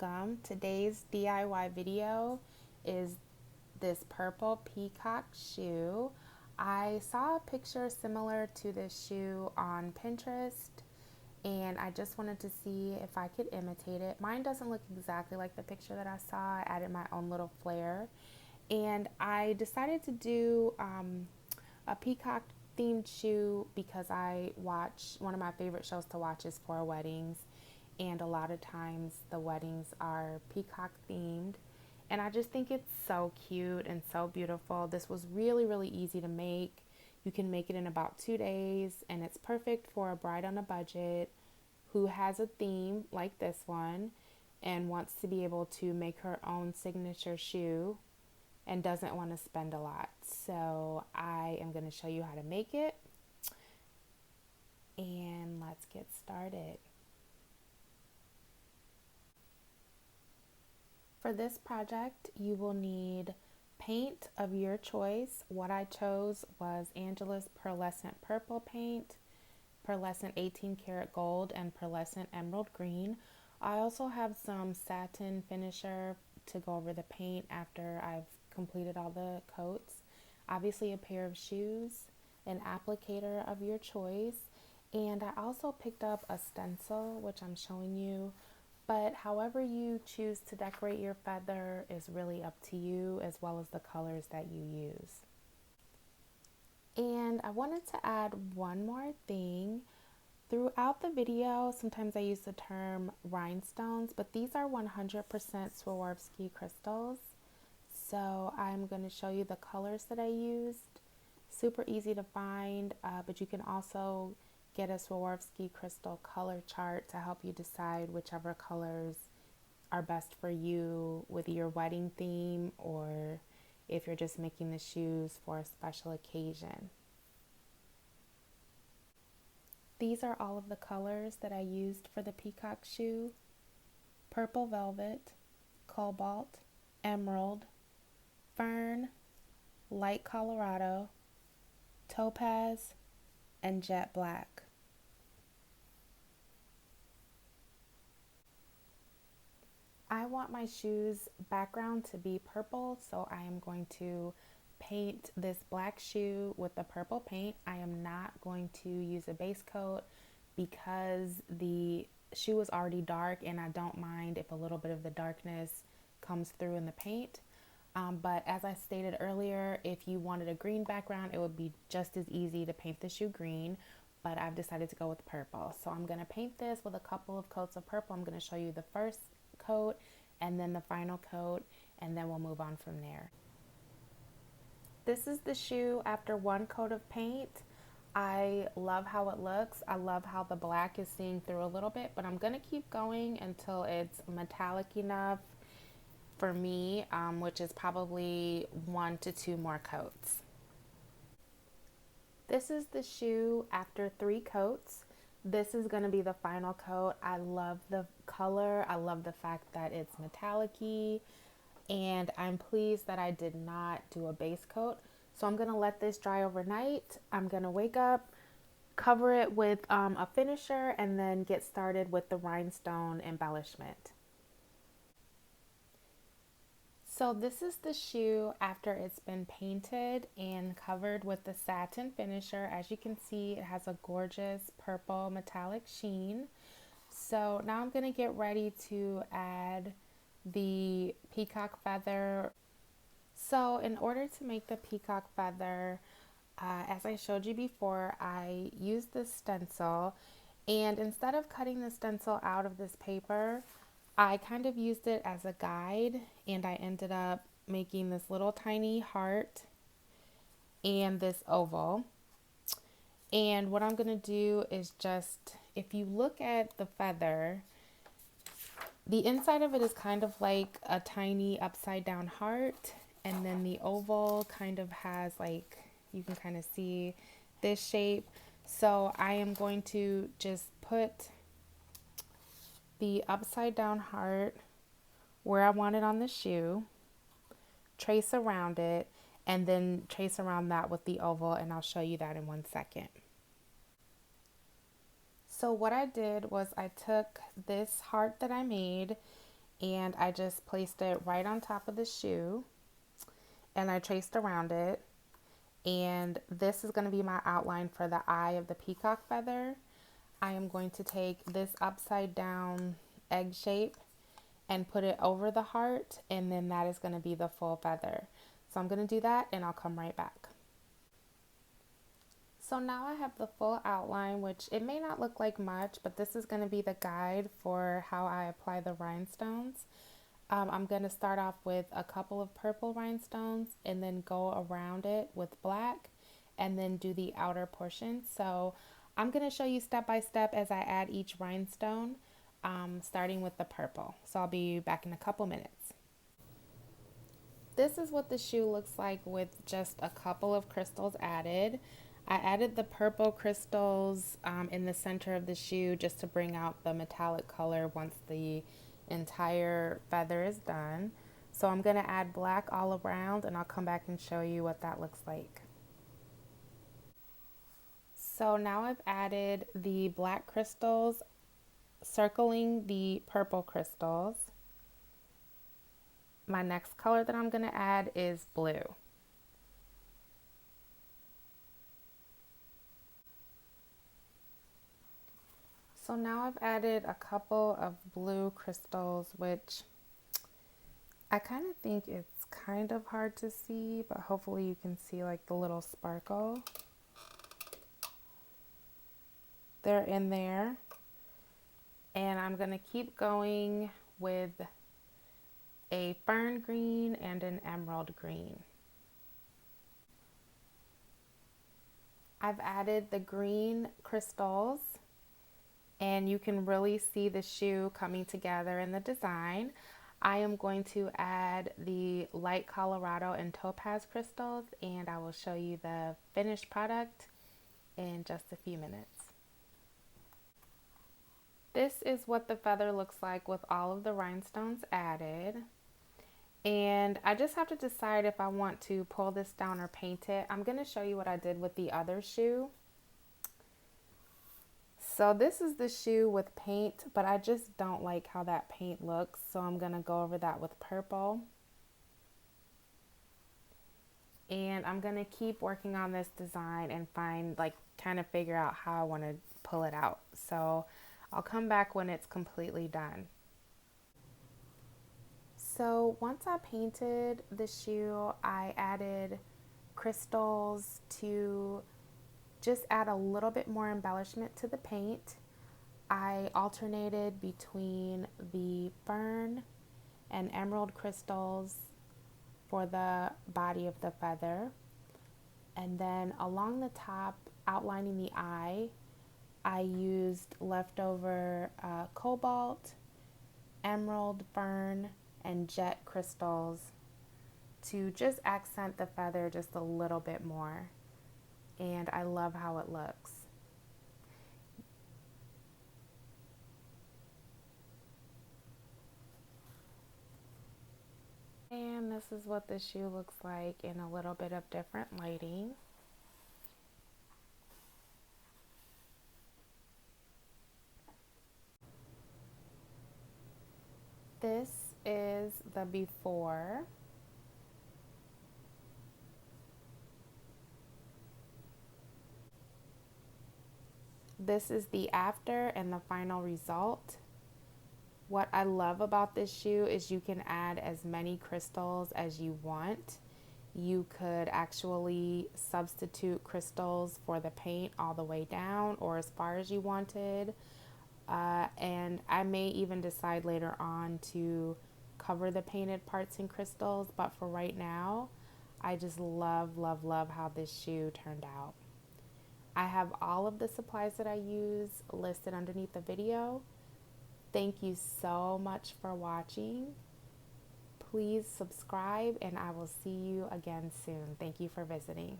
welcome. Today's DIY video is this purple peacock shoe. I saw a picture similar to this shoe on Pinterest and I just wanted to see if I could imitate it. Mine doesn't look exactly like the picture that I saw. I added my own little flair and I decided to do a peacock themed shoe because I watch, one of my favorite shows to watch is For Weddings, and a lot of times the weddings are peacock themed, and I just think it's so cute and so beautiful. This was really easy to make. You can make it in about 2 days, and it's perfect for a bride on a budget who has a theme like this one and wants to be able to make her own signature shoe and doesn't want to spend a lot. So I am going to show you how to make it, and let's get started. For this project, you will need paint of your choice. What I chose was Angelus Pearlescent Purple paint, Pearlescent 18 karat gold, and Pearlescent emerald green. I also have some satin finisher to go over the paint after I've completed all the coats. Obviously a pair of shoes, an applicator of your choice, and I also picked up a stencil, which I'm showing you. But however you choose to decorate your feather is really up to you, as well as the colors that you use. And I wanted to add one more thing. Throughout the video, sometimes I use the term rhinestones, but these are 100% Swarovski crystals. So I'm going to show you the colors that I used. Super easy to find, but you can also get a Swarovski crystal color chart to help you decide whichever colors are best for you with your wedding theme, or if you're just making the shoes for a special occasion. These are all of the colors that I used for the peacock shoe: purple velvet, cobalt, emerald, fern, light Colorado, topaz, and jet black. I want my shoe's background to be purple, so I am going to paint this black shoe with the purple paint. I am not going to use a base coat because the shoe is already dark and I don't mind if a little bit of the darkness comes through in the paint. But as I stated earlier, if you wanted a green background, it would be just as easy to paint the shoe green, but I've decided to go with purple. So I'm going to paint this with a couple of coats of purple. I'm going to show you the first coat and then the final coat, and then we'll move on from there. This is the shoe after one coat of paint. I love how it looks. I love how the black is seeing through a little bit, but I'm going to keep going until it's metallic enough for me, which is probably 1 to 2 more coats. This is the shoe after 3 coats. This is going to be the final coat. I love the color. I love the fact that it's metallic-y, and I'm pleased that I did not do a base coat. So I'm going to let this dry overnight. I'm going to wake up, cover it with a finisher, and then get started with the rhinestone embellishment. So this is the shoe after it's been painted and covered with the satin finisher. As you can see, it has a gorgeous purple metallic sheen. So now I'm going to get ready to add the peacock feather. So in order to make the peacock feather, as I showed you before, I used this stencil, and instead of cutting the stencil out of this paper, I kind of used it as a guide, and I ended up making this little tiny heart and this oval. And what I'm going to do is just, if you look at the feather, the inside of it is kind of like a tiny upside down heart, and then the oval kind of has, like, you can kind of see this shape. So I am going to just put the upside down heart where I want it on the shoe, trace around it, and then trace around that with the oval, and I'll show you that in 1 second. So what I did was I took this heart that I made and I just placed it right on top of the shoe and I traced around it. And this is going to be my outline for the eye of the peacock feather. I am going to take this upside down egg shape and put it over the heart, and then that is going to be the full feather. So I'm going to do that and I'll come right back. So now I have the full outline, which it may not look like much, but this is going to be the guide for how I apply the rhinestones. I'm going to start off with a couple of purple rhinestones and then go around it with black and then do the outer portion. So I'm going to show you step by step as I add each rhinestone, starting with the purple. So I'll be back in a couple minutes. This is what the shoe looks like with just a couple of crystals added. I added the purple crystals in the center of the shoe just to bring out the metallic color once the entire feather is done. So I'm going to add black all around and I'll come back and show you what that looks like. So now I've added the black crystals circling the purple crystals. My next color that I'm going to add is blue. So now I've added a couple of blue crystals, which I kind of think it's kind of hard to see, but hopefully you can see like the little sparkle. They're in there. And I'm going to keep going with a fern green and an emerald green. I've added the green crystals, and you can really see the shoe coming together in the design. I am going to add the light Colorado and topaz crystals, and I will show you the finished product in just a few minutes. This is what the feather looks like with all of the rhinestones added. And I just have to decide if I want to pull this down or paint it. I'm going to show you what I did with the other shoe. So this is the shoe with paint, but I just don't like how that paint looks. So I'm going to go over that with purple. And I'm going to keep working on this design and kind of figure out how I want to pull it out. So I'll come back when it's completely done. So once I painted the shoe, I added crystals to just add a little bit more embellishment to the paint. I alternated between the fern and emerald crystals for the body of the feather. And then along the top, outlining the eye, I used leftover cobalt, emerald, fern, and jet crystals to just accent the feather just a little bit more. And I love how it looks. And this is what the shoe looks like in a little bit of different lighting. This is the before. This is the after and the final result. What I love about this shoe is you can add as many crystals as you want. You could actually substitute crystals for the paint all the way down or as far as you wanted. And I may even decide later on to cover the painted parts in crystals, but for right now, I just love, love, love how this shoe turned out. I have all of the supplies that I use listed underneath the video. Thank you so much for watching. Please subscribe and I will see you again soon. Thank you for visiting.